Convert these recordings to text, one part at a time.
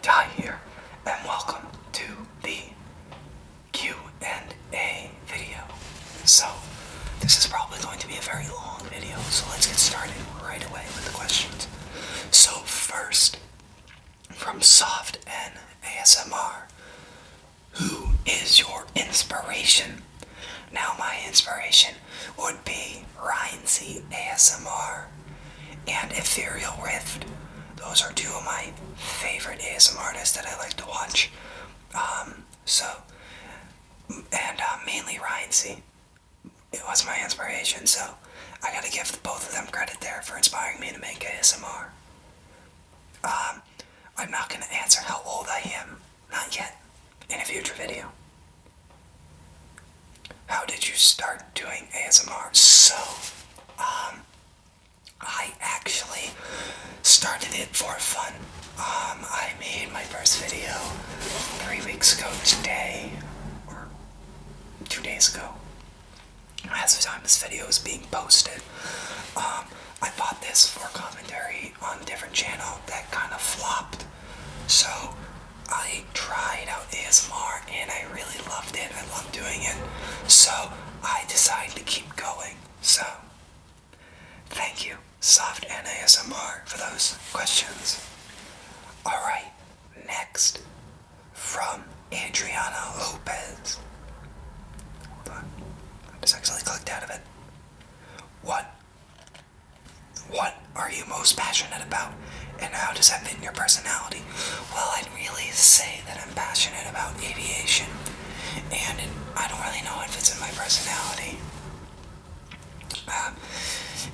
Ty here, and welcome to the Q&A video. So, this is probably going to be a very long video, so let's get started right away with the questions. So first, from Soft N ASMR, who is your inspiration? Now my inspiration would be Ryan C ASMR and Ethereal Rift. Those are two of my favorite ASMR artists that I like to watch. Mainly Ryan C. It was my inspiration, so I gotta give both of them credit there for inspiring me to make ASMR. I'm not gonna answer how old I am, not yet, in a future video. How did you start doing ASMR? So, I actually started it for fun. I made my first video 3 weeks ago today, or 2 days ago. As the time this video is being posted, I bought this for commentary on a different channel that kind of flopped. So I tried out ASMR and I really loved it. I loved doing it. So I decided to keep going. So thank you, Soft and ASMR, for those questions. Alright, next, from Adriana Lopez. Hold on, I just accidentally clicked out of it. What are you most passionate about, and how does that fit in your personality? Well, I'd really say that I'm passionate about aviation, and I don't really know what fits in my personality.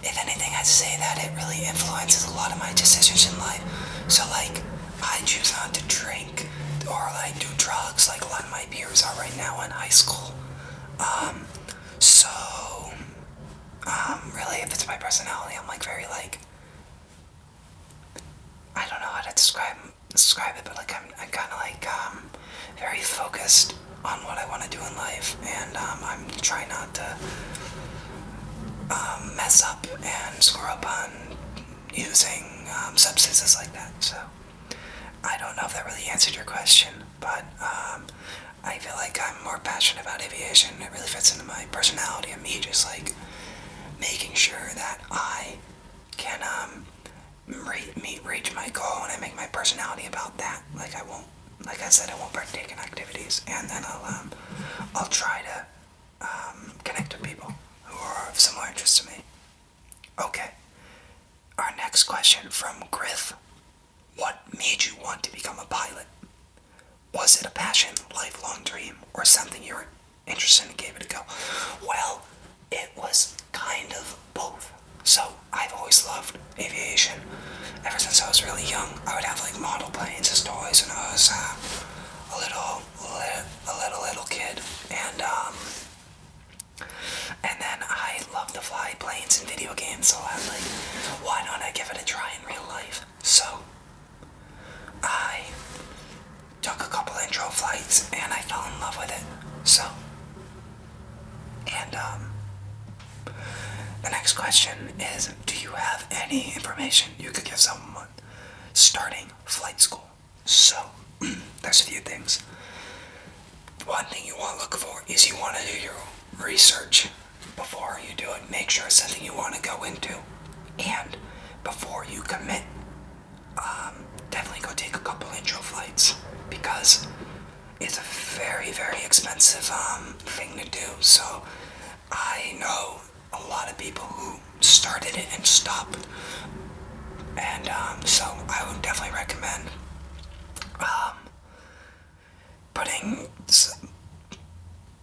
If anything, I'd say that it really influences a lot of my decisions in life. So, like, I choose not to drink or, like, do drugs like a lot of my peers are right now in high school. Really, if it's my personality, I'm, like, very, like, I don't know how to describe it, but, like, I'm kind of, like, very focused on what I want to do in life, and, I'm trying not to mess up and screw up on using substances like that. So I don't know if that really answered your question, but I feel like I'm more passionate about aviation. It really fits into my personality and me just like making sure that I can reach my goal, and I make my personality about that. Like I said, I won't partake in activities, and then I'll try to connect with people who are of similar interest to me. Okay, our next question from Griff. What made you want to become a pilot? Was it a passion, lifelong dream, or something you were interested in and gave it a go? Well, it was kind of both. So, I've always loved aviation. Ever since I was really young, I would have like model planes as toys when I was a little kid. And then I love to fly planes in video games, so I'm like, why not I give it a try in real life? So I took a couple intro flights and I fell in love with it. So, and the next question is, do you have any information you could give someone starting flight school? So, there's a few things. One thing you want to look for is you want to do your research before you do it. Make sure it's something you want to go into. And before you commit, definitely go take a couple intro flights, because it's a very, very expensive thing to do. So I know a lot of people who started it and stopped. And so I would definitely recommend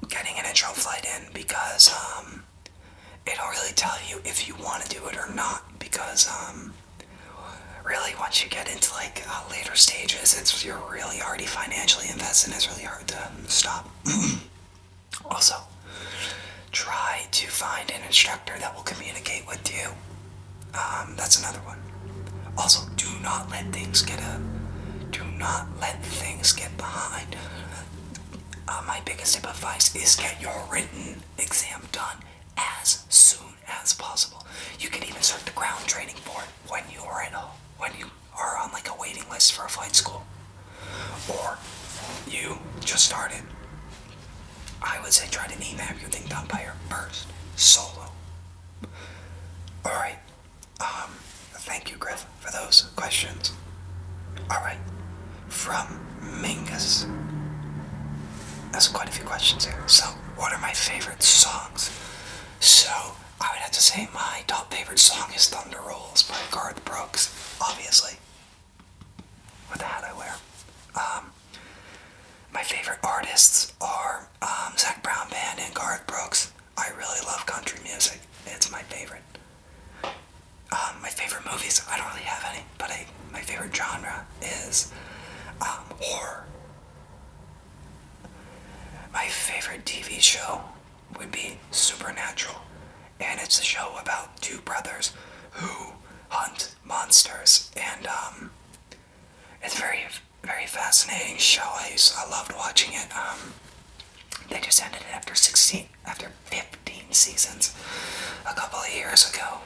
getting an intro flight in, because it'll really tell you if you want to do it or not, because really once you get into like later stages, you're really already financially invested and it's really hard to stop. Also, try to find an instructor that will communicate with you. That's another one. Also, do not let things get behind. My biggest tip of advice is get your written exam done as soon as possible. You can even start the ground training for it when you are on like a waiting list for a flight school. or you just started, I would say try to name everything done by your first solo. Alright, thank you, Griff, for those questions. Alright, from Mingus. There's quite a few questions here. So, what are my favorite songs? So, I would have to say my top favorite song is Thunder Rolls by Garth Brooks, obviously. With the hat I wear. My favorite artists are Zac Brown Band and Garth Brooks. I really love country music. It's my favorite. My favorite movies, I don't really have any, but my favorite genre is horror. My favorite TV show would be Supernatural, and it's a show about two brothers who hunt monsters, and it's a very fascinating show. I loved watching it. They just ended it after 15 seasons a couple of years ago.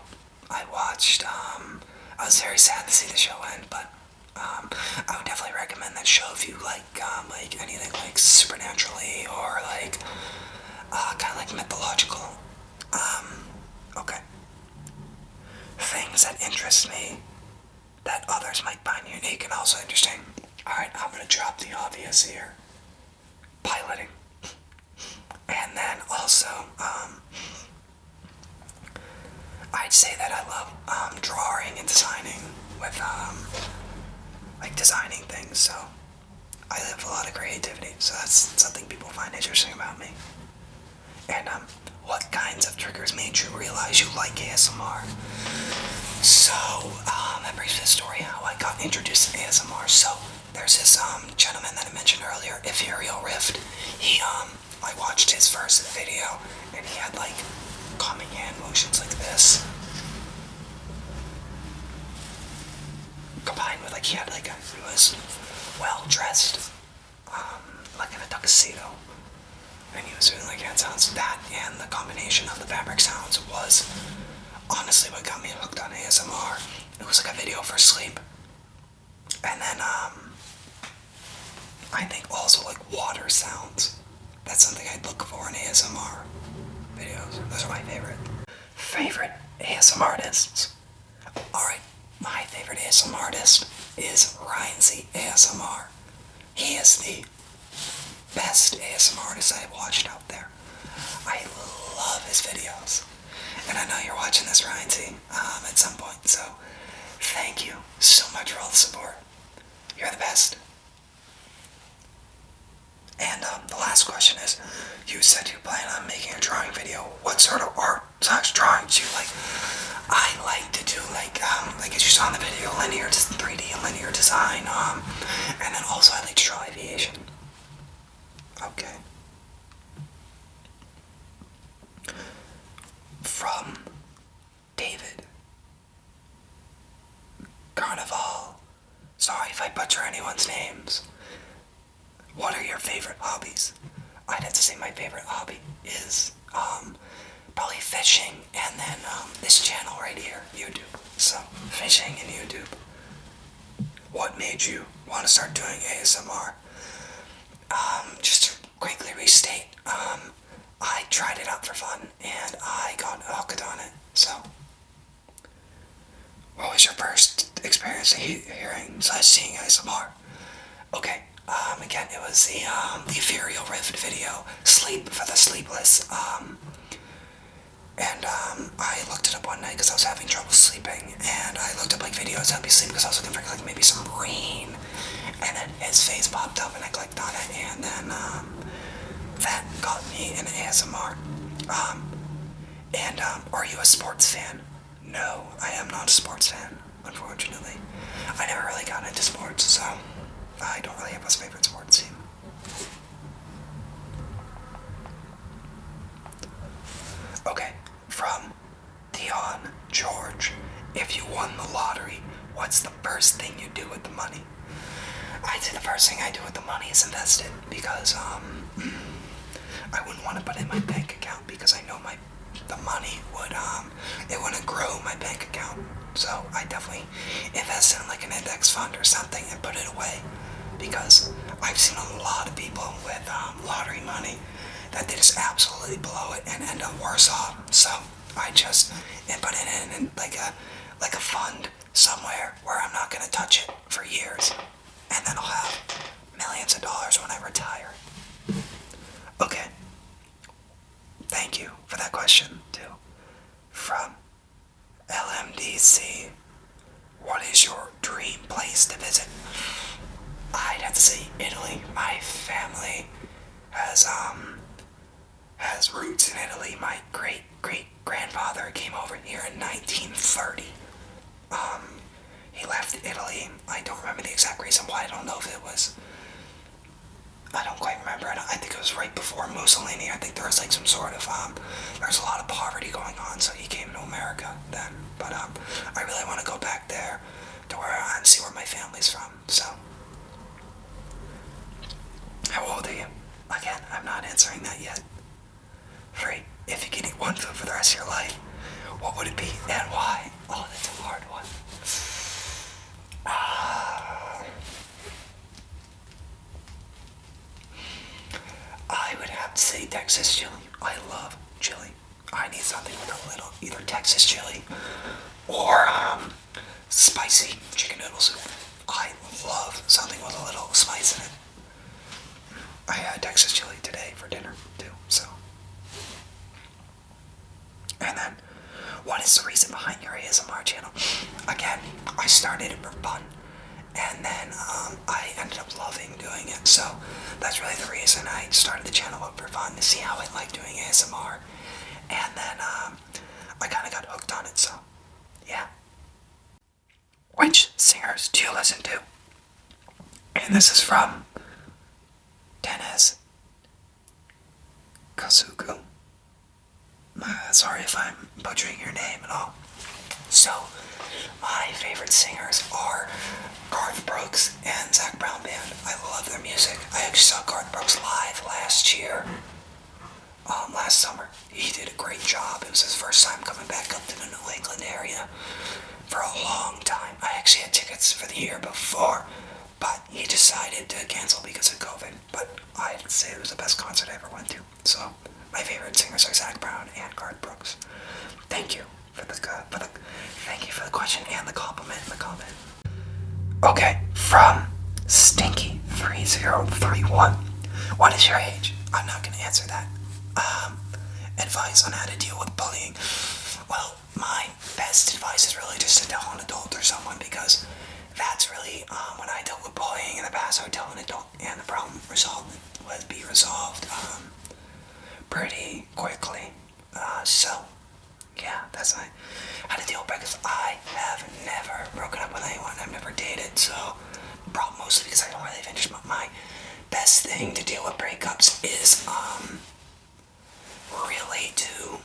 I watched, I was very sad to see the show end, but I would definitely recommend that show if you like anything like supernaturally or kind of like mythological. Okay. Things that interest me that others might find unique and also interesting. Alright, I'm gonna drop the obvious here. Piloting. And then also, I'd say that I love drawing and designing with designing things, so I have a lot of creativity, so that's something people find interesting about me. And what kinds of triggers made you realize you like ASMR? So, that brings me to the story how I got introduced to ASMR. So, there's this gentleman that I mentioned earlier, Ethereal Rift. I watched his first video, and he had calming hand motions like this. Combined with he was well dressed, in a tuxedo. And he was doing hand sounds. That and the combination of the fabric sounds was honestly what got me hooked on ASMR. It was a video for sleep. And then I think also water sounds. That's something I'd look for in ASMR videos. Those are my favorite ASMR artists. Alright, my favorite ASMR artist is Ryan Z ASMR. He is the best ASMR artist I've watched out there. I love his videos. And I know you're watching this, Ryan Z, at some point, so thank you so much for all the support. You're the best. And the last question is, you said you plan on making a drawing video. What sort of art / drawings do you like? I like to do as you saw in the video, 3D and linear design. And then also I like to draw aviation. Okay. From David. Carnival. Sorry if I butcher anyone's names. What are your favorite hobbies? I'd have to say my favorite hobby is probably fishing, and then this channel right here, YouTube. So, fishing and YouTube. What made you want to start doing ASMR? Just to quickly restate, I tried it out for fun, and I got hooked on it, so. What was your first experience hearing / seeing ASMR? Okay, again, it was the Ethereal Rift video, Sleep for the Sleepless, and I looked it up one night because I was having trouble sleeping, and I looked up videos to help me sleep because I was looking for maybe some rain, and then his face popped up and I clicked on it, and then that got me into ASMR. And are you a sports fan? No, I am not a sports fan, unfortunately. I never really got into sports, so I don't really have a favorite sports team. Okay, from Dion George. If you won the lottery, what's the first thing you do with the money? I'd say the first thing I do with the money is invest it, because I wouldn't want to put it in my bank account because I know the money would it wouldn't grow my bank account. So I definitely invest in an index fund or something and put it away, because I've seen a lot of people with lottery money that they just absolutely blow it and end up worse off. So I just put it in like a fund somewhere where I'm not gonna touch it for years, and then I'll have millions of dollars when I retire. Okay, thank you for that question too. From LMDC, what is your dream place to visit? I'd have to say Italy. My family has roots in Italy. My great grandfather came over here in 1930. He left Italy. I don't remember the exact reason why. I don't know if it was. I don't quite remember. I think it was right before Mussolini. I think there was like some sort of there's a lot of poverty going on, so he came to America then. But I really want to go back there to where and see where my family's from. So, how old are you? Again, I'm not answering that yet. 3. If you could eat one food for the rest of your life, what would it be and why? Oh, that's a hard one. I would have to say Texas chili. I love chili. I need something with a little, either Texas chili or spicy chicken noodle soup. I love something with a little spice in it. I had Texas chili today for dinner too, so. And then, what is the reason behind your ASMR channel? Again, I started it for fun, and then I ended up loving doing it. So that's really the reason I started the channel up for fun, to see how I like doing ASMR. And then I kind of got hooked on it. So yeah. Which singers do you listen to? And this is from Dennis Kazuku. Sorry if I'm butchering your name at all. So, my favorite singers are Garth Brooks and Zac Brown Band. I love their music. I actually saw Garth Brooks live last year, last summer. He did a great job. It was his first time coming back up to the New England area for a long time. I actually had tickets for the year before, but he decided to cancel because of COVID. But I'd say it was the best concert I ever went to. So, my favorite singers are Zac Brown and Garth Brooks. Thank you for the question and the compliment in the comment. Okay, from Stinky3031. What is your age? I'm not gonna answer that. Advice on how to deal with bullying. Well, my best advice is really just to tell an adult or someone, because that's really when I dealt with bullying in the past. I would tell an adult, and the problem would be resolved pretty quickly. So, yeah, that's how to deal with it, because I have never broken up with anyone. I've never dated, so mostly because I don't really finish. My best thing to deal with breakups is really to,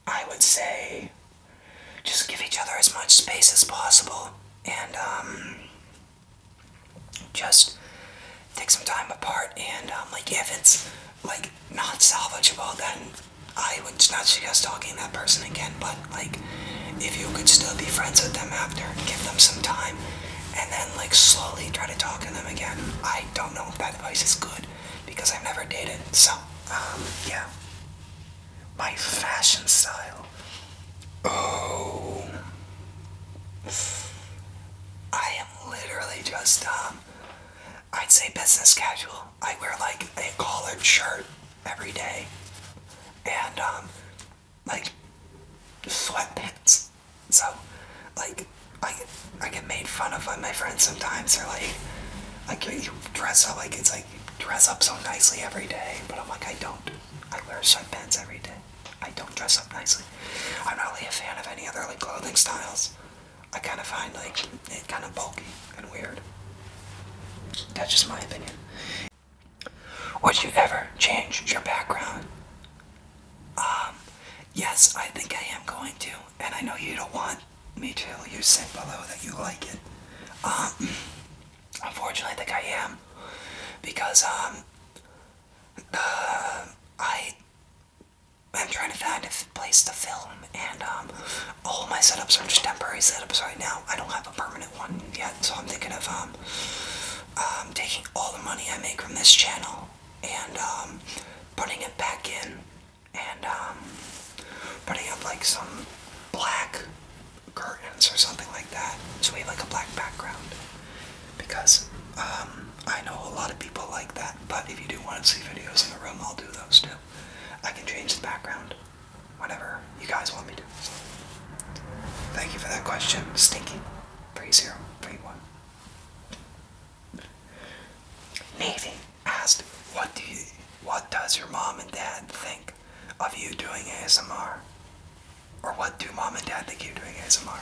I would say, just give each other as much space as possible, and just take some time apart, and like if it's like not salvageable, then I would not suggest talking to that person again. But like, if you could still be friends with them after, give them some time, and then like slowly try to talk to them again. I don't know if that advice is good because I've never dated. So yeah. My fashion style. Oh, I am literally just I'd say business casual. I wear like a collared shirt every day, and like sweatpants. So like I get made fun of by my friends sometimes. They're like you dress up like it's like you dress up so nicely every day, but I'm like, I don't. I wear sweatpants every day. I don't dress up nicely. I'm not really a fan of any other like clothing styles. I kind of find like it kind of bulky and weird. That's just my opinion. Would you ever change your background? Yes, I think I am going to, and I know you don't want me to. You said below that you like it. Unfortunately, I think I am, because I'm trying to find a place to film, and all my setups are just temporary setups right now. I don't have a permanent one yet, so I'm thinking of taking all the money I make from this channel and putting it back in and putting up like some black curtains or something like that, so we have like a black background, because I know a lot of people like that, but if you do want to see videos in the room, I'll do those too. I can change the background whenever you guys want me to. So, thank you for that question, Stinky 3031. Navy asked, what does your mom and dad think of you doing ASMR? Or what do mom and dad think you're doing ASMR?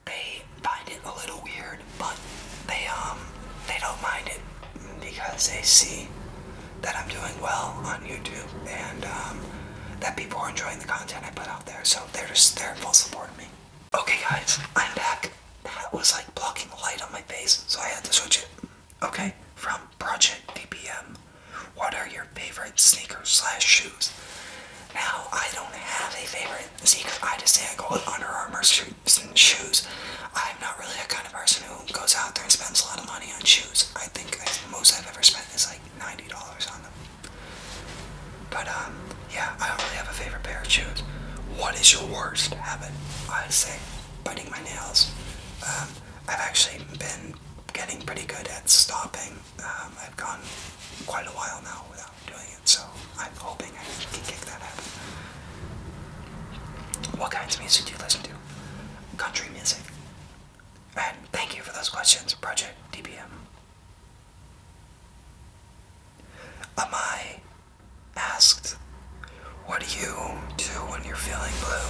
They find it a little weird, but they don't mind it because they see that I'm doing well on YouTube and that people are enjoying the content I put out there, so they're in full support of me. Okay guys, I'm back. That was like blocking the light on my face, so I had to switch it. Okay, from Project DPM, what are your favorite sneakers/shoes? Now, I don't have a favorite sneaker. I just say I go with Under Armour shoes. I'm not really that kind of person who goes out there and spends a lot of money on shoes. I think the most I've ever spent is like $90 on them. But, yeah, I don't really have a favorite pair of shoes. What is your worst habit? I'd say biting my nails. I've actually been getting pretty good at stopping. I've gone quite a while now without doing it, so I'm hoping I can kick that habit. What kinds of music do you listen to? Country music. And thank you for those questions, Project DPM. Amai asked, what do you do when you're feeling blue?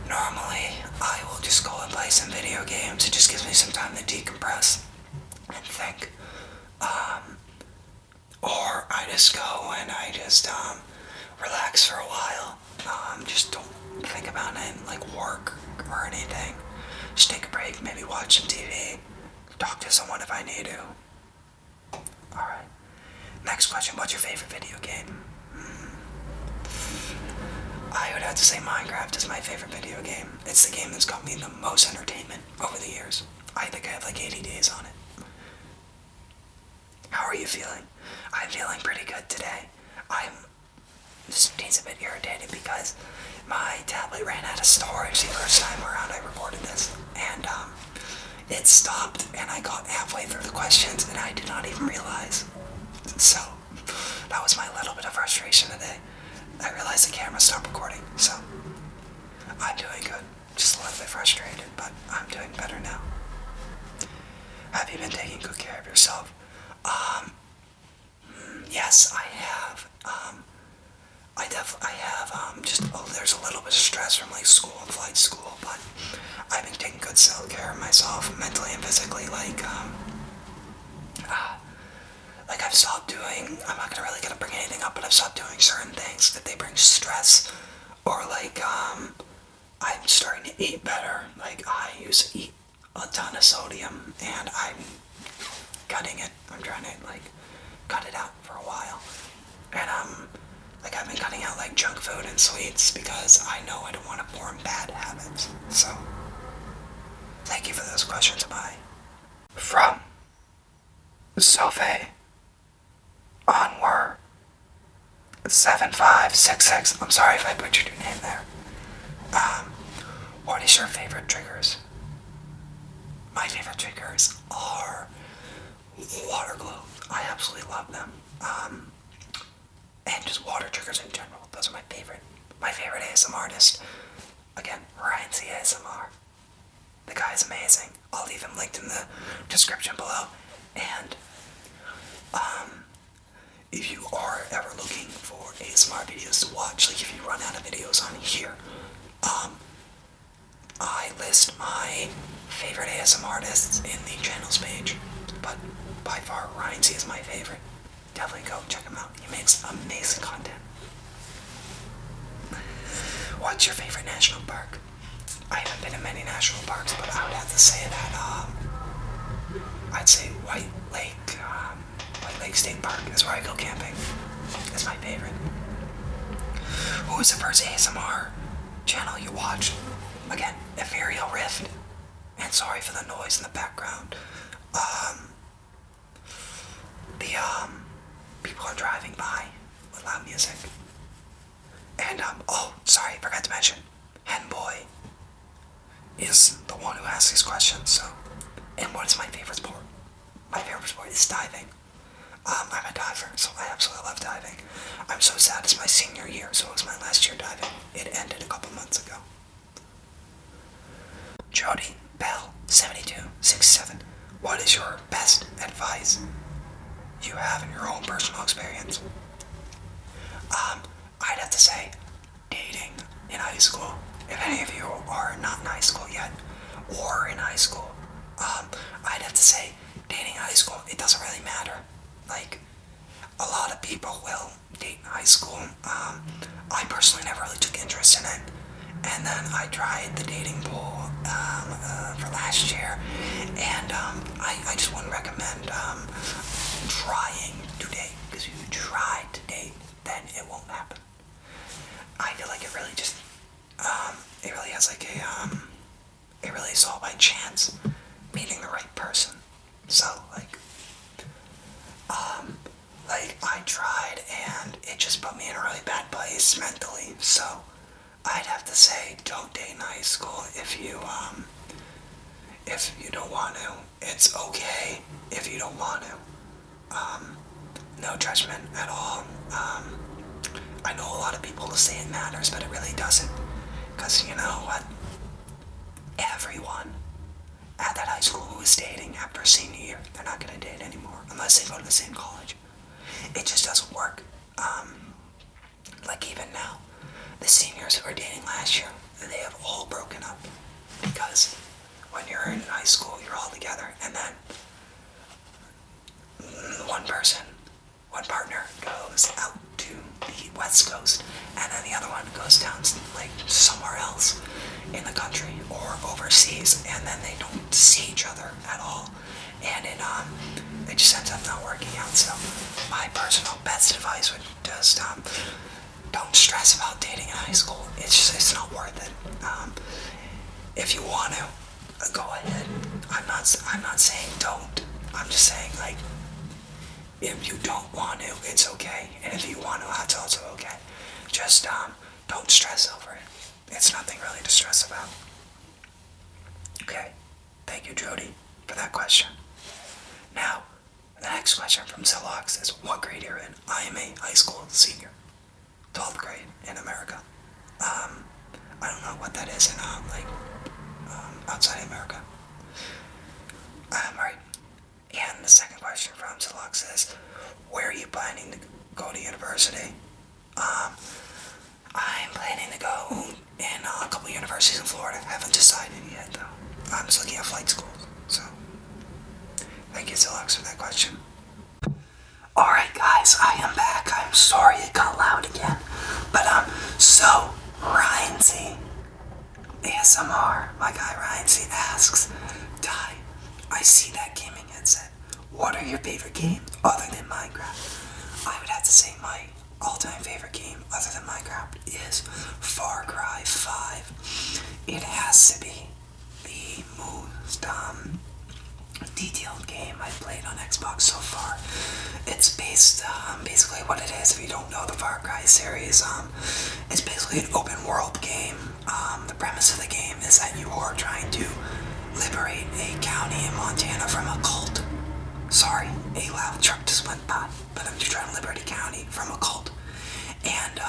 Normally, I will just go and play some video games. It just gives me some time to decompress and think. Or I just go and I just relax for a while. Just don't think about it like work or anything. Just take a break, maybe watch some TV, talk to someone if I need to. Alright. Next question, what's your favorite video game? I would have to say Minecraft is my favorite video game. It's the game that's got me the most entertainment over the years. I think I have like 80 days on it. How are you feeling? I'm feeling pretty good today. I'm just a bit irritated because my tablet ran out of storage the first time around I recorded this. And it stopped and I got halfway through the questions and I did not even realize. So that was my little bit of frustration today. I realized the camera stopped recording, so I'm doing good. Just a little bit frustrated, but I'm doing better now. Have you been taking good care of yourself? Yes, I have. I have, there's a little bit of stress from like school and flight school, but I've been taking good self-care of myself, mentally and physically, like I've stopped doing, I'm not really gonna bring anything up, but I've stopped doing certain things that they bring stress, or like, I'm starting to eat better. Like, I used to eat a ton of sodium, and I'm cutting it. I'm trying to, like, cut it out for a while. And, I've been cutting out, like, junk food and sweets, because I know I don't want to form bad habits. So, thank you for those questions, bye. From Sophie Onward 7566. I'm sorry if I butchered your name there. What is your favorite triggers? My favorite triggers are water globes. I absolutely love them. And just water triggers in general. Those are my favorite. My favorite ASMR artist. Again, Ryan C. ASMR. The guy is amazing. I'll leave him linked in the description below. And, if you are ever looking for ASMR videos to watch, like if you run out of videos on here, I list my favorite ASMR artists in the channels page, but by far Ryan C is my favorite. Definitely go check him out. He makes amazing content. What's your favorite national park? I haven't been in many national parks, but I would have to say that, I'd say White Lake State Park is where I go camping. It's my favorite. Who was the first ASMR channel you watched? Again, Ethereal Rift. And sorry for the noise in the background. So, and what is my favorite sport? My favorite sport is diving. I'm a diver, so I absolutely love diving. I'm so sad it's my senior year, so it was my last year diving. It ended a couple months ago. Jody Bell, 7267. What is your best advice you have in your own personal experience? I'd have to say dating in high school. If any of you are not in high school yet, or in high school, I'd have to say dating in high school, it doesn't really matter. Like, a lot of people will date in high school. I personally never really took interest in it. And then I tried the dating pool for last year, and I just wouldn't recommend trying to date, because if you try to date, then it won't happen. I feel like it really just, it really has like it really is all by chance, meeting the right person. So, I tried, and it just put me in a really bad place mentally, so I'd have to say don't date in high school if you don't want to. It's okay if you don't want to. No judgment at all. I know a lot of people will say it matters, but it really doesn't. Because you know what? Everyone at that high school who is dating after senior year, they're not going to date anymore unless they go to the same college. It just doesn't work. Like even now, the seniors who were dating last year, they have all broken up. Because when you're in high school, you're all together, and then one partner goes out to the West Coast, and then the other one goes down like somewhere else in the country or overseas, and then they don't see each other at all, and it just ends up not working out. So my personal best advice would just don't stress about dating in high school. It's not worth it. If you want to, go ahead. I'm not saying don't. I'm just saying, like, if you don't want to, it's okay. And if you want to, that's also okay. Just don't stress over it. It's nothing really to stress about. Okay. Thank you, Jody, for that question. Now, the next question from Zilox is, what grade you're in? I am a high school senior. 12th grade in America. I don't know what that is in, outside America. Right. And the second question from Zilox is, where are you planning to go to university? I'm planning to go in a couple universities in Florida. I haven't decided yet, though. I'm just looking at flight schools, so. Thank you, Zilox, for that question. Alright, guys, I am back. I'm sorry it got loud again. But, so, Ryan Z, ASMR, my guy Ryan Z asks, Ty, I see that gaming headset. What are your favorite games other than Minecraft? I would have to say my all-time favorite game other than Minecraft is Far Cry 5. It has to be the most detailed game I've played on Xbox so far. It's basically what it is. If you don't know the Far Cry series, it's basically an open world game. The premise of the game is that you are trying to liberate a county in Montana from a cult. Sorry, a loud truck just went by, but I'm just trying to liberate a county from a cult. And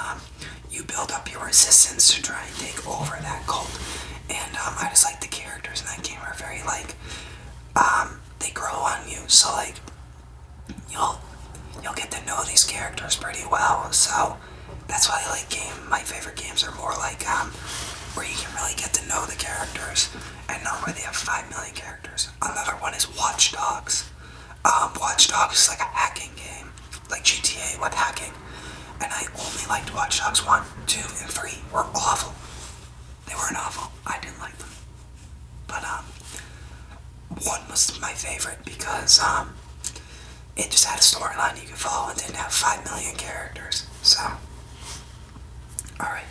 you build up your resistance to try and take over that cult. And I just like the characters in that game are very they grow on you, so like you'll get to know these characters pretty well. So that's why I like my favorite games are more like where you can really get to know the characters, and normally they have 5 million characters. Another one is Watch Dogs. Watch Dogs is like a hacking game, like GTA with hacking, and I only liked Watch Dogs 1, 2, and 3 were awful. They weren't awful. I didn't like them. But 1 was my favorite because it just had a storyline you could follow and didn't have 5 million characters. So, alright.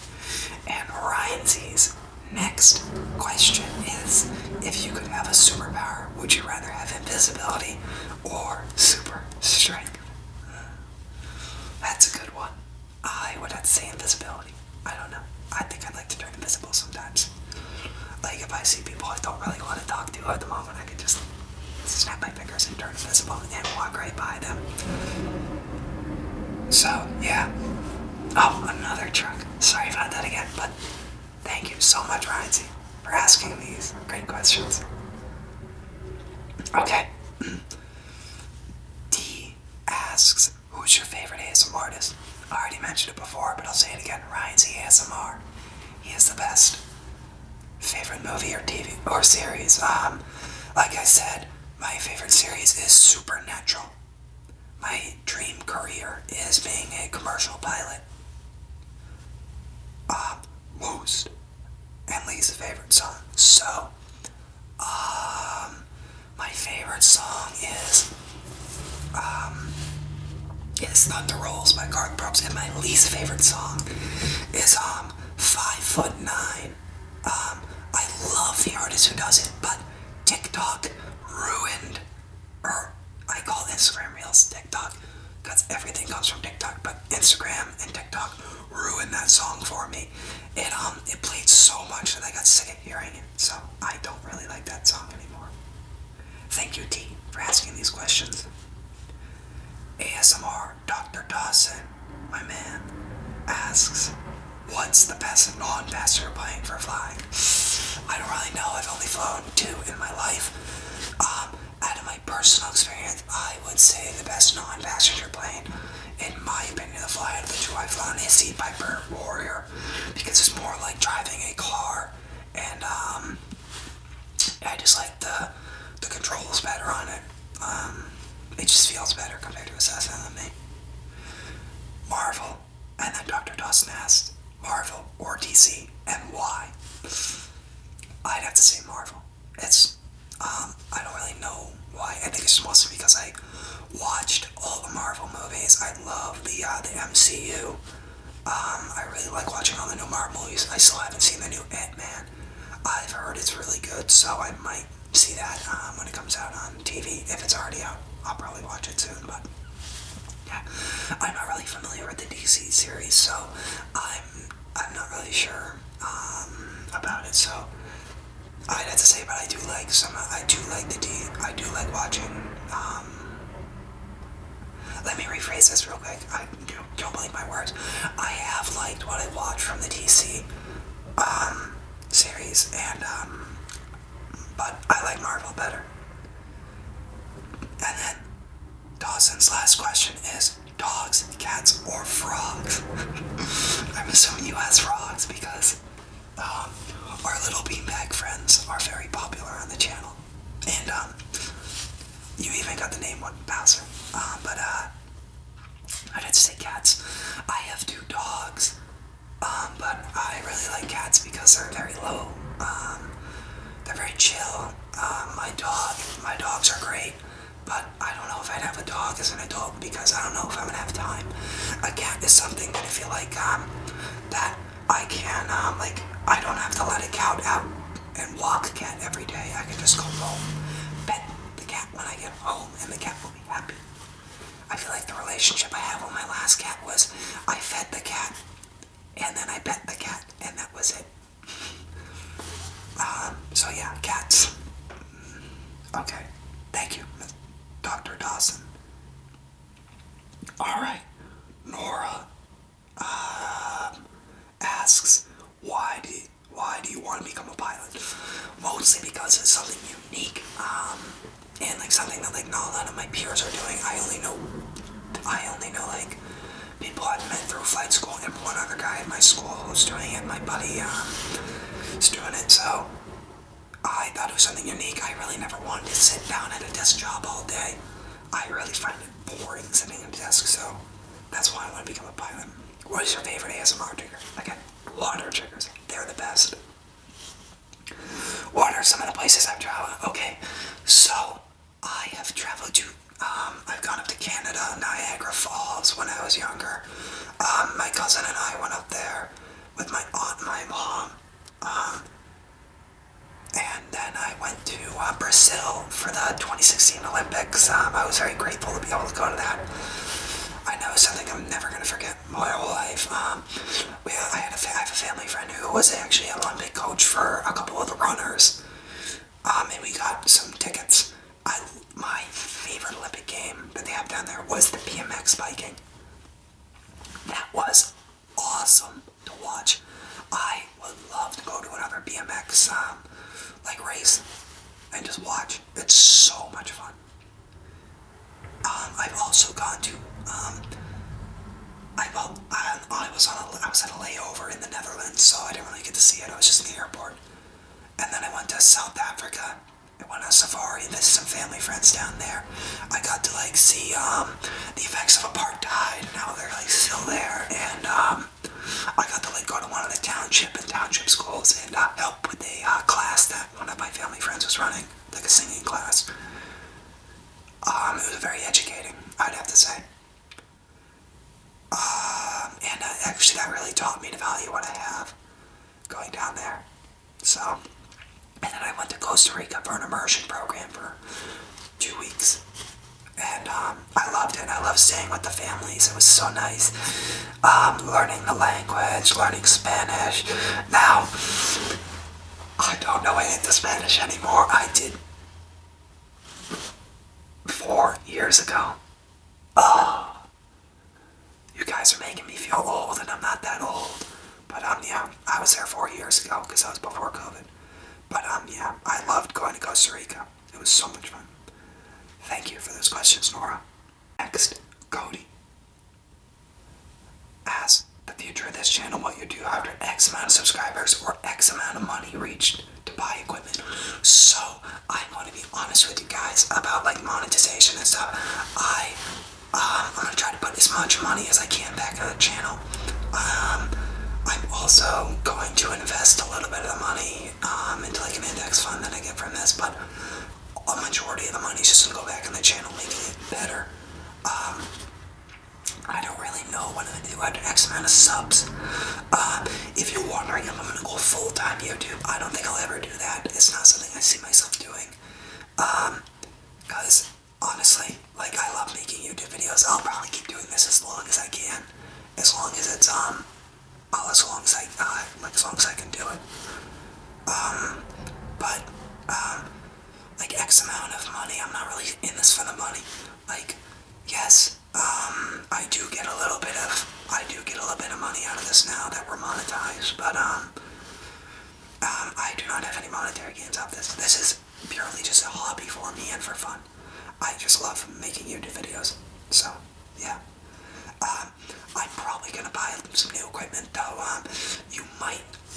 And Ryan Z's next question is, if you could have a superpower, would you rather have invisibility or super strength? That's a good one. I would have to say invisibility. I don't know. I think I'd like to turn invisible sometimes. Like if I see people I don't really want to talk to at the moment, cars and turn invisible and walk right by them. So, yeah. Oh, another truck. Sorry about that again, but thank you so much, Ryan, for asking these great questions. Okay. D asks, who's your favorite ASMR artist? I already mentioned it before, but I'll say it again. Ryan Z ASMR. He is the best. Favorite movie or TV or series? Like I said, my favorite series is Supernatural. My dream career is being a commercial pilot. Most and least favorite song. So, my favorite song is Thunder Rolls by Garth Brooks, and my least favorite song is 5'9". I love the artist who does it, but TikTok ruined, or I call Instagram Reels TikTok, because everything comes from TikTok, but Instagram and TikTok ruined that song for me. It played so much that I got sick of hearing it, so I don't really like that song anymore. Thank you, T, for asking these questions. ASMR Dr. Dawson, my man, asks, what's the best non-passenger plane for flying? I don't really know. I've only flown 2 in my life. Out of my personal experience, I would say the best non-passenger plane, in my opinion, to fly out of the 2 I've flown is the Piper Warrior, because it's more like driving a car, and I just like the controls better on it. It just feels better compared to a Cessna than me. Marvel, and then Dr. Dawson asked, Marvel or DC, and why? I'd have to say Marvel. It's, I don't really know why. I think it's mostly because I watched all the Marvel movies. I love the MCU. I really like watching all the new Marvel movies. I still haven't seen the new Ant-Man. I've heard it's really good, so I might see that when it comes out on TV. If it's already out, I'll probably watch it soon, but yeah. I'm not really familiar with the DC series, so I'm not really sure about it, so I'd have to say, but I do like I do like watching, let me rephrase this real quick. I don't believe my words. I have liked what I watched from the DC series, and but I like Marvel better. And then Dawson's last question is dogs, cats, or frogs? I'm assuming you asked frogs because our little beanbag friends are very popular on the channel. And you even got the name one, Bowser. But I'd have to say cats. I have 2 dogs, but I really like cats because they're very low. They're very chill. My dogs are great, but I don't know if I'd have a dog as an adult because I don't know if I'm gonna have time. A cat is something that I feel like that I can I don't have to let a cat out and walk the cat every day. I can just go home, pet the cat when I get home, and the cat will be happy. I feel like the relationship I had with my last cat was I fed the cat, and then I pet the cat, and that was it. So yeah, cats. Okay, thank you, Dr. Dawson. Alright, Nora asks, why do you want to become a pilot? Mostly because it's something unique, and like something that like not a lot of my peers are doing. I only know like people I've met through flight school and one other guy at my school who's doing it. My buddy is doing it, so I thought it was something unique. I really never wanted to sit down at a desk job all day. I really find it boring sitting at a desk, so that's why I want to become a pilot. What is your favorite ASMR trigger? Again, water triggers. They're the best. What are some of the places I've traveled? Okay, so I have traveled to, I've gone up to Canada, Niagara Falls when I was younger. My cousin and I went up there with my aunt and my mom. And then I went to Brazil for the 2016 Olympics. I was very grateful to be able to go to that. I know something I'm never going to forget my whole life. I have a family friend who was actually an Olympic coach for a couple of the runners. And we got some tickets. My I've also gone to, I was at a layover in the Netherlands, so I didn't really get to see it. I was just in the airport. And then I went to South Africa. I went on a safari, visited some family friends down there. I got to like see the effects of apartheid and how they're like still there. And I got to like go to one of the township schools and help with a class that one of my family friends was running, like a singing class. It was very educating, I'd have to say. And actually that really taught me to value what I have going down there. So, and then I went to Costa Rica for an immersion program for 2 weeks. And I loved it. I loved staying with the families. It was so nice. Learning the language, learning Spanish. Now, I don't know any of the Spanish anymore. I did 4 years ago. Oh, you guys are making me feel old, and I'm not that old. But yeah, I was there 4 years ago because that was before COVID. But yeah, I loved going to Costa Rica. It was so much fun. Thank you for those questions, Nora. Next, Cody asks the future of this channel, what you do after X amount of subscribers or X amount of money reached to buy equipment. So I'm going to be honest with you guys about like monetization and stuff. I'm going to try to put as much money as I can back on the channel. I'm also going to invest a little bit of the money into like an index fund that I get from this, but a majority of the money is just going to go back on the channel, making it better. I don't really know what I'm going to do after X amount of subs. If you're wondering if I'm going to go full-time YouTube, I don't think I'll ever do that. It's not something I see myself doing. Because, honestly, like, I love making YouTube videos. I'll probably keep doing this as long as I can. As long as it's, as long as I can do it. But, like, X amount of money, I'm not really in this for the money. Like, yes, I do get a little bit of money out of this now that we're monetized, but, I do not have any monetary gains out of this. This is purely just a hobby for me and for fun. I just love making YouTube videos, so, yeah. I'm probably gonna buy some new equipment, though.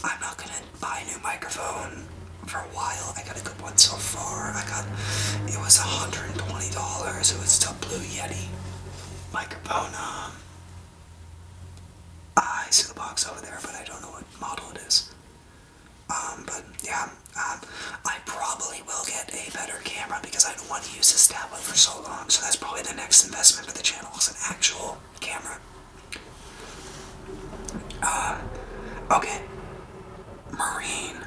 I'm not gonna buy a new microphone for a while. I got a good one so far. It was $120. It was the Blue Yeti microphone. I see the box over there, but I don't know what model it is. But yeah, I probably will get a better camera because I don't want to use this tablet for so long. So that's probably the next investment for the channel, is an actual camera. Okay. Marine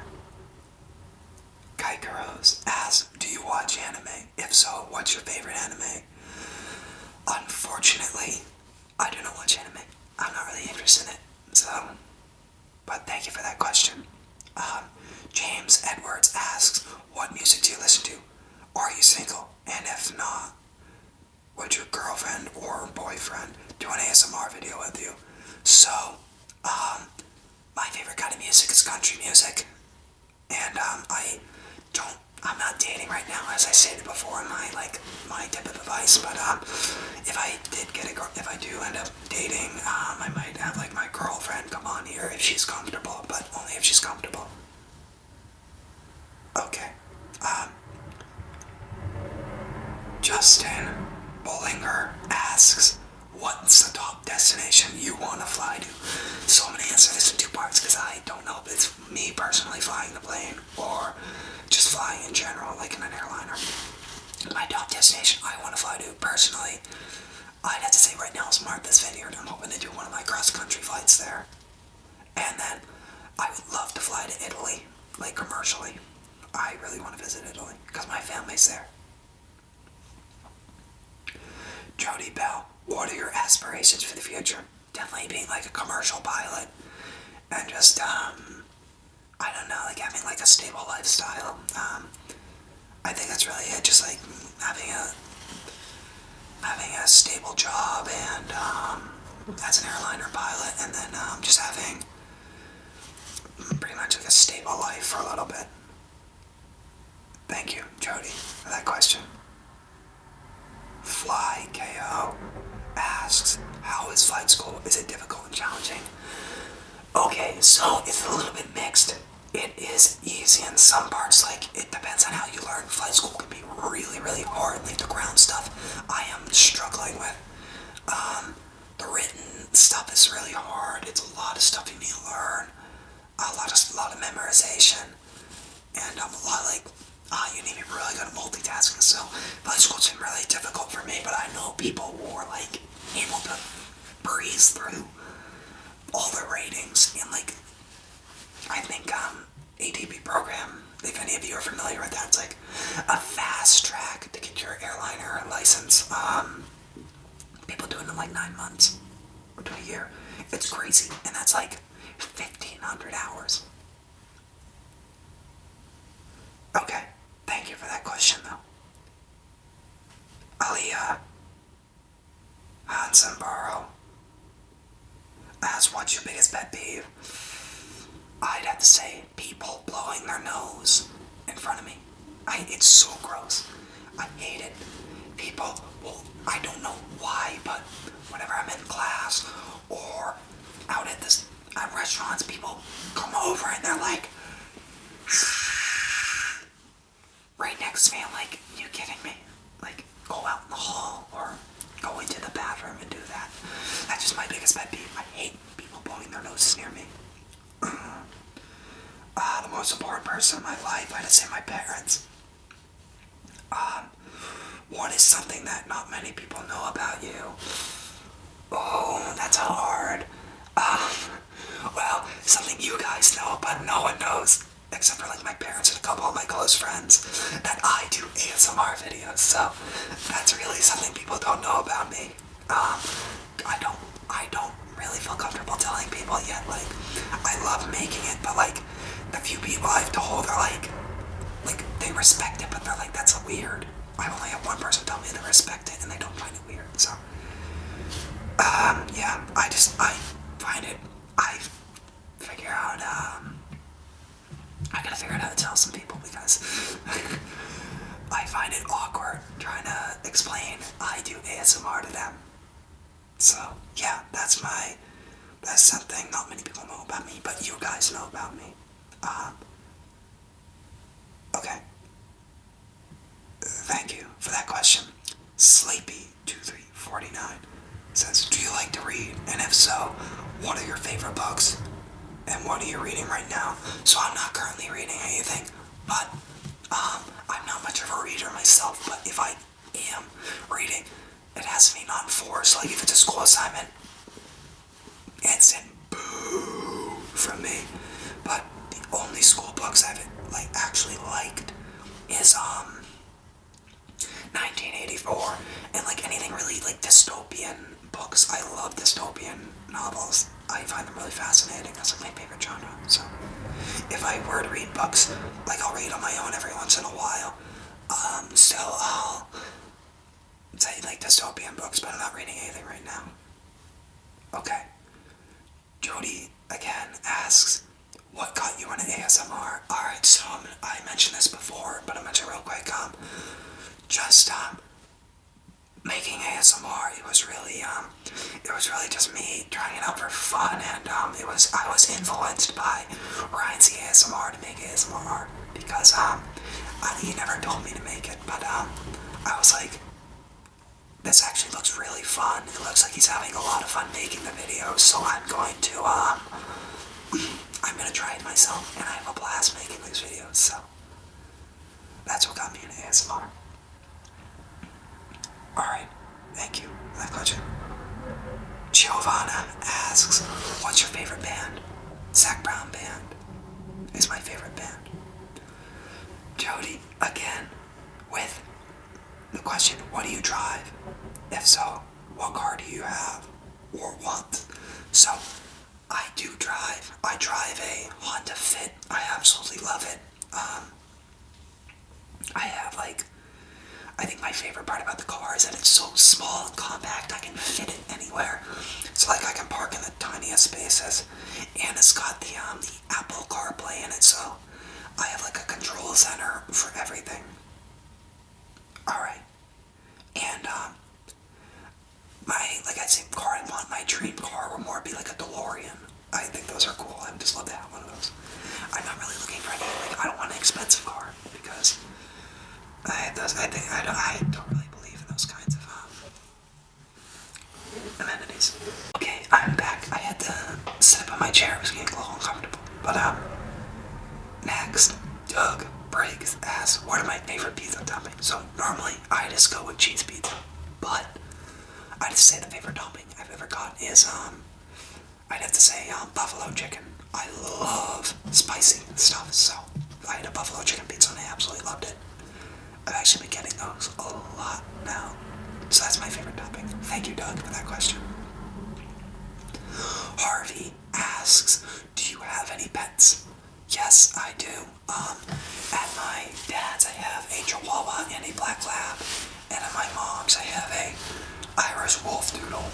Kaikaros asks, do you watch anime? If so, what's your favorite anime? Unfortunately, I do not watch anime. I'm not really interested in it. So, but thank you for that question. James Edwards asks, what music do you listen to? Are you single? And if not, would your girlfriend or boyfriend do an ASMR video with you? So, my favorite kind of music is country music. And, I'm not dating right now, as I stated before in my tip of advice, but, if I do end up dating, I might have, like, my girlfriend come on here if she's comfortable, but only if she's comfortable. Okay, Justin Bollinger asks, what's the top destination you want to fly to? So I'm going to answer this in 2 parts because I don't know if it's me personally flying the plane or just flying in general, like in an airliner. My top destination I want to fly to personally, I'd have to say right now is Martha's Vineyard. I'm hoping to do one of my cross-country flights there. And then I would love to fly to Italy, like commercially. I really want to visit Italy because my family's there. Jody Bell, what are your aspirations for the future? Definitely being like a commercial pilot and just, I don't know, like having like a stable lifestyle. I think that's really it, just like having a stable job and, as an airliner pilot, and then, just having pretty much like a stable life for a little bit. Thank you, Jody, for that question. Fly KO is flight school? Is it difficult and challenging? Okay, so it's a little bit mixed. It is easy in some parts, like it depends on how you learn. Flight school can be really, really hard, like the ground stuff I am struggling with. The written stuff is really hard. It's a lot of stuff you need to learn. A lot of memorization. And a lot of you need to be really good at multitasking. So flight school's been really difficult for me, but I know people who are like able to breeze through all the ratings and I think ATP program, if any of you are familiar with that, it's like a fast track to get your airliner license. People do it in like 9 months or to a year. It's crazy, and that's like 1,500 hours. Okay, thank you for that question though. Aliyah Hansenborough asks, what's your biggest pet peeve? I'd have to say people blowing their nose in front of me. It's so gross. I hate it. People, well, I don't know why, but whenever I'm in class or out at restaurants, people come over and they're like, right next to me. I'm like, you kidding me? Like, go out in the hall or go into the bathroom and do that. That's just my biggest pet peeve. I hate people blowing their noses near me. The most important person in my life, I'd say my parents. What is something that not many people know about you? Oh, that's hard. Well, something you guys know, but no one knows, except for like my parents and a couple of my close friends, that I do ASMR videos. So that's really something people don't know about me. I don't really feel comfortable telling people yet. Like, I love making it, but like the few people I've told are like they respect it, but they're like, that's weird. I only have one person tell me they respect it and they don't find it weird. So yeah, I find it, I figure out, I gotta figure out how to tell some people because I find it awkward trying to explain I do ASMR to them. So yeah, that's something not many people know about me, but you guys know about me. Okay. Thank you for that question. Sleepy2349 says, do you like to read? And if so, what are your favorite books? And what are you reading right now? So I'm not currently reading anything, but I'm not much of a reader myself, but if I am reading, it has to be not forced. Like if it's a school assignment, it's in boo from me. But the only school books I've actually liked is 1984 and anything really dystopian books. I love dystopian novels. I find them really fascinating. That's my favorite genre. So if I were to read books, I'll read on my own every once in a while. Still I'll say dystopian books, but I'm not reading anything right now. Okay. Jody again asks, what got you into ASMR? Alright, so I mentioned this before, but I'll mention it real quick. Just making ASMR, it was really just me trying it out for fun, and I was influenced by Ryan Z ASMR to make ASMR because he never told me to make it, but I was like, this actually looks really fun. It looks like he's having a lot of fun making the videos, so I'm going to try it myself, and I have a blast making these videos, so that's what got me into ASMR. Alright, thank you for that question. Giovanna asks, what's your favorite band? Zac Brown Band is my favorite band. Jody, again, with the question, what do you drive? If so, what car do you have? Or what? So, I do drive. I drive a Honda Fit. I absolutely love it. I have I think my favorite part about the car is that it's so small and compact, I can fit it anywhere. It's I can park in the tiniest spaces. And it's got the Apple CarPlay in it, so I have a control center for everything. Alright. And I'd say car I'd want, my dream car would more be like a DeLorean. I think those are cool. I would just love to have one of those. I'm not really looking for any, I don't want an expensive car because I don't really believe in those kinds of amenities. Okay, I'm back. I had to sit up in my chair. It was getting a little uncomfortable. But next, Doug Briggs asks, what are my favorite pizza toppings? So normally I just go with cheese pizza, but I just say the favorite topping I've ever got is I'd have to say buffalo chicken. I love spicy stuff, so I had a buffalo chicken pizza and I absolutely loved it. I've actually been getting those a lot now. So that's my favorite topping. Thank you, Doug, for that question. Harvey asks, do you have any pets? Yes, I do. At my dad's, I have a Chihuahua and a Black Lab. And at my mom's, I have a Irish Wolf Doodle.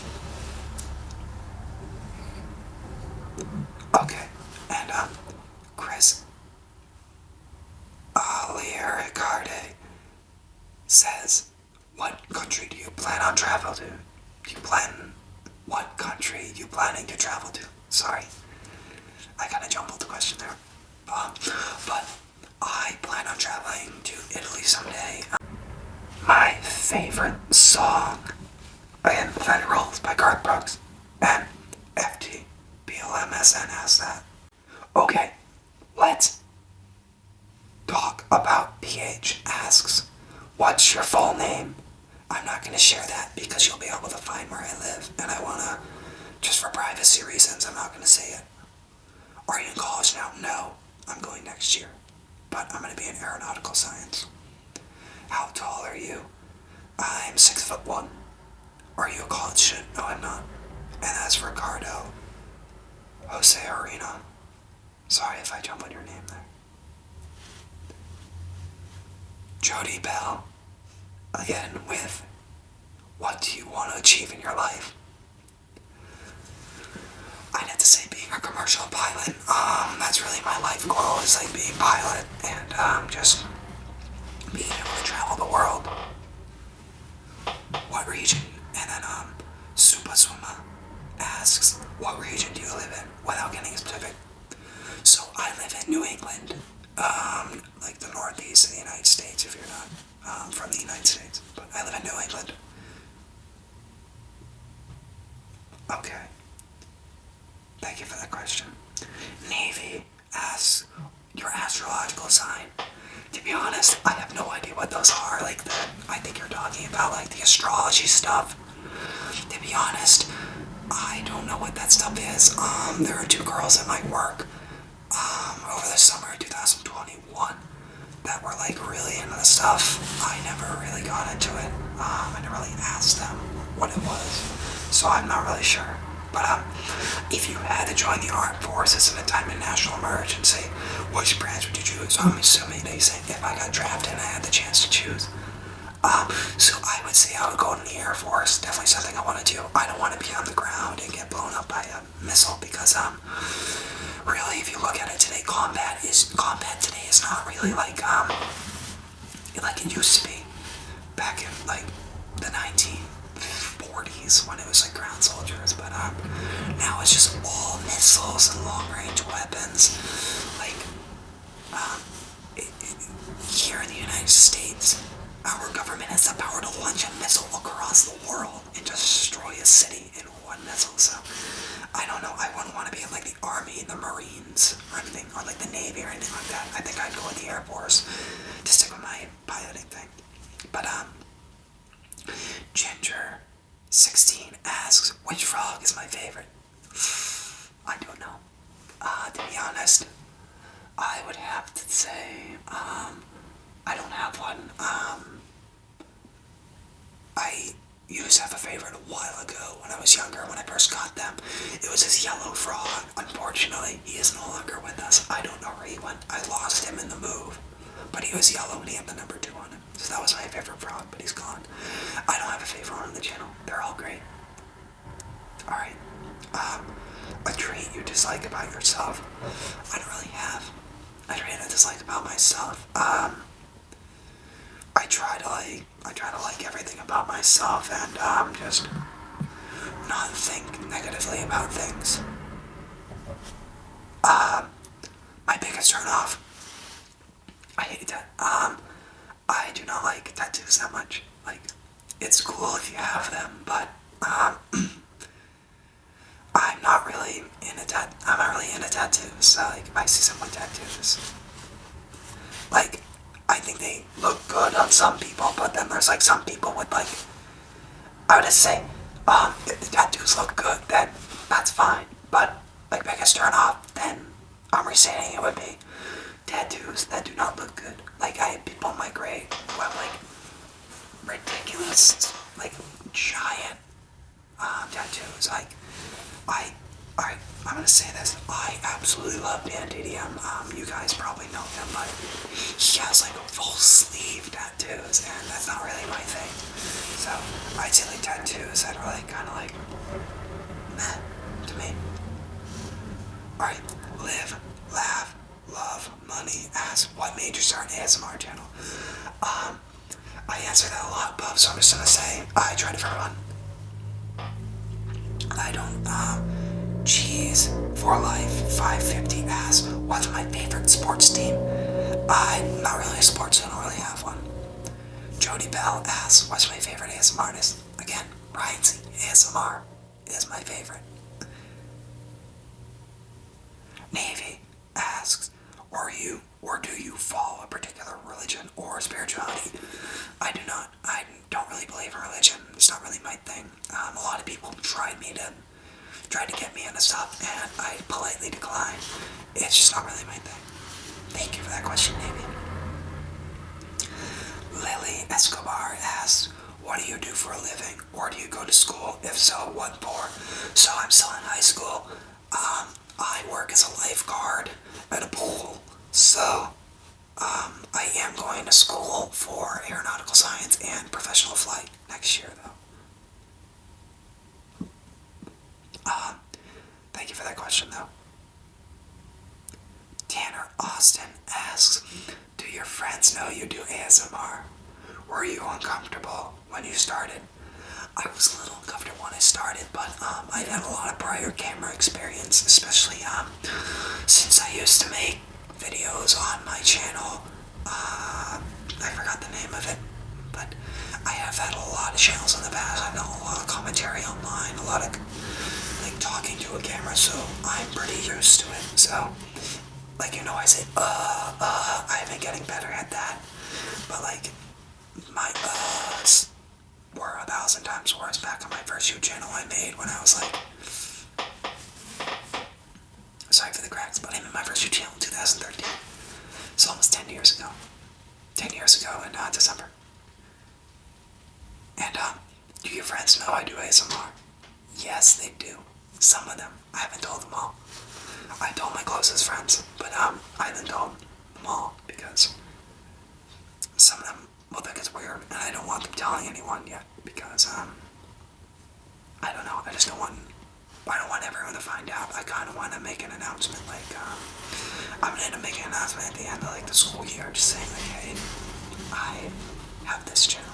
Okay, and Chris Aliericarde says, what country do you plan on travel to? What country are you planning to travel to? Sorry, I kind of jumbled the question there. But I plan on traveling to Italy someday. My favorite song, again, Fender Rolls by Garth Brooks, and FT BLMSN has that. Okay, let's talk about PH asks, what's your full name? I'm not going to share that because you'll be able to find where I live, and I want to, just for privacy reasons, I'm not going to say it. Are you in college now? No, I'm going next year, but I'm going to be in aeronautical science. How tall are you? I'm 6'1". Are you a college student? No, I'm not. And that's Ricardo Jose Arena. Sorry if I jump on your name there. Jody Bell, again with, what do you want to achieve in your life? I'd have to say being a commercial pilot. That's really my life goal, is like being a pilot and just being able to travel the world. What region? And then Supa Suma asks, what region do you live in? Without getting specific. So I live in New England, like the northeast of the United States, if you're not from the United States. But I live in New England. Okay. Thank you for that question. Navy asks, your astrological sign. To be honest, I have no idea what those are. I think you're talking about like the astrology stuff. To be honest, I don't know what that stuff is. There are two girls at my work, over the summer of 2021 that were like really into the stuff. I never really got into it. I never really asked them what it was, so I'm not really sure. But if you had to join the armed forces in a time of national emergency, which branch would you choose? I'm assuming they say if I got drafted and I had the chance to choose. So I would say I would go in the Air Force. Definitely something I want to do. I don't want to be on the ground and get blown up by a missile because really, if you look at it today, combat today is not really like it used to be back in like the 1940s when it was like ground soldiers. But now it's just all missiles and long range weapons. Like here in the United States, our government has the power to launch a missile across the world and just destroy a city in one missile. So I don't know. I wouldn't want to be in like the Army, the Marines, or anything, or like the Navy or anything like that. I think I'd go with the Air Force to stick with my piloting thing. But Ginger16 asks, which frog is my favorite? I don't know. To be honest, I would have to say, I don't have one. I used to have a favorite a while ago when I was younger, when I first got them. It was this yellow frog. Unfortunately, he is no longer with us. I don't know where he went. I lost him in the move. But he was yellow and he had the number 2 on him. So that was my favorite frog, but he's gone. I don't have a favorite one on the channel. They're all great. Alright. A trait you dislike about yourself. I don't really have a trait I dislike about myself. I try to like everything about myself, and just not think negatively about things. My biggest turn off. I hate that. I do not like tattoos that much. Like, it's cool if you have them, but I'm not really into tattoos. Like, if I see someone tattoos, like, I think they look good on some people, but then there's like some people with like, I would just say, if the tattoos look good, then that's fine. But like biggest turn off, then I'm restating it would be tattoos that do not look good. Like I have people in my grade who have like ridiculous, like giant tattoos. Like I'm gonna say this. I absolutely love Dan DDM. You guys probably know him, but he has like full sleeve tattoos, and that's not really my thing. So I'd say like tattoos that are like kind of like meh to me. All right, live, laugh, love, money. Ask what made you start an ASMR channel. I answer that a lot, Bob. So I'm just gonna say I try to for fun. I don't, cheese for life 550 asks, what's my favorite sports team? I'm not really a sports, I don't really have one. Jody Bell asks, what's my favorite ASMR artist? Again, Ryan Z. ASMR is my favorite. Navy asks, or do you follow a particular religion or spirituality? I do not. I don't really believe in religion. It's not really my thing. A lot of people tried to get me into stuff, and I politely declined. It's just not really my thing. Thank you for that question, Navy. Lily Escobar asks, what do you do for a living, or do you go to school? If so, what for? So I'm still in high school. I work as a lifeguard at a pool. So, I am going to school for aeronautical science and professional flight next year, though. Thank you for that question, though. Tanner Austin asks, do your friends know you do ASMR? Were you uncomfortable when you started? I was a little uncomfortable when I started, but I've had a lot of prior camera experience, especially since I used to make videos on my channel. I forgot the name of it, but I have had a lot of channels in the past. I've done a lot of commentary online, a lot of like talking to a camera, so I'm pretty used to it. So, like, you know, I say I've been getting better at that, but like my were 1,000 times worse back on my first YouTube channel I made when I was like, sorry for the cracks, but I made my first YouTube channel in 2013. It's almost 10 years ago. 10 years ago in December. And do your friends know I do ASMR? Yes, they do. Some of them. I haven't told them all. I told my closest friends, but I haven't told them all because some of them will think it's weird, and I don't want them telling anyone yet because I don't know. I don't want everyone to find out. I kind of want to make an announcement, like I'm gonna end up making an announcement at the end of like the school year, just saying like, hey, I have this channel.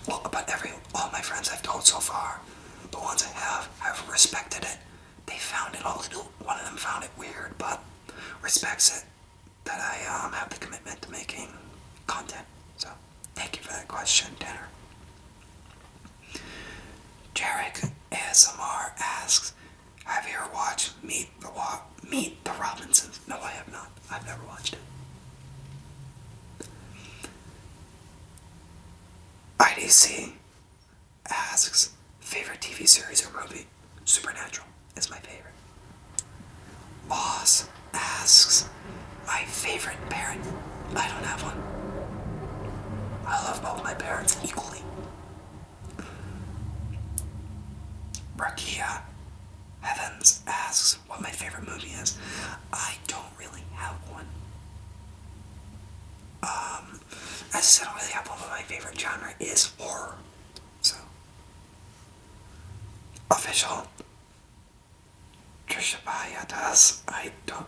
Well, but all my friends I've told so far, the ones I have respected it. They found it all. One of them found it weird, but respects it that I have the commitment to making content. So thank you for that question, Tanner. Jarek ASMR asks, have you ever watched Meet the Robinsons? No, I have not. I've never watched it. IDC asks, favorite TV series or movie? Supernatural is my favorite. Boss asks, my favorite parent? I don't have one. I love both my parents equally. Rakia Evans asks what my favorite movie is. I don't really have one. As I said, I don't really have one, but my favorite genre is horror. So, official Trisha Paytas. I don't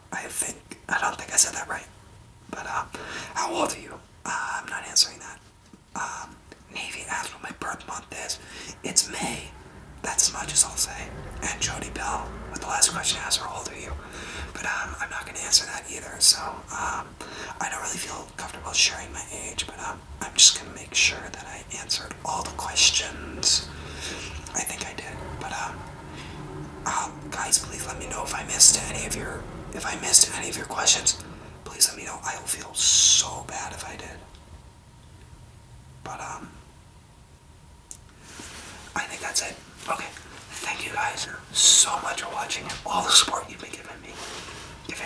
think I said that right. But how old are you? I'm not answering that. Navy asked what my birth month is. It's May. much as I'll say. And Jody Bell, with the last question asked, how old are you? But I'm not going to answer that either, so I don't really feel comfortable sharing my age, but I'm just going to make sure that I answered all the questions. I think I did, but guys, please let me know if I missed any of your questions. Please let me know. I will feel so bad if I did. But I think that's it. Okay. Thank you guys so much for watching and all the support you've been giving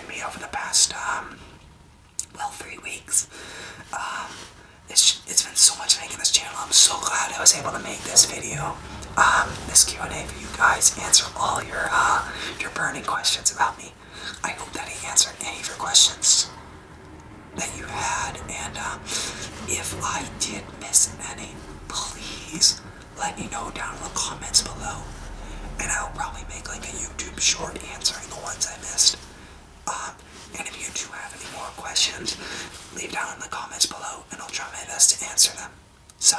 me over the past 3 weeks. It's been so much making this channel. I'm so glad I was able to make this video, this Q&A for you guys, answer all your burning questions about me. I hope that I answered any of your questions that you had, and if I did miss any, please let me know down in the comments below, and I'll probably make like a YouTube short answering the ones I missed. And if you do have any more questions, leave down in the comments below, and I'll try my best to answer them. So,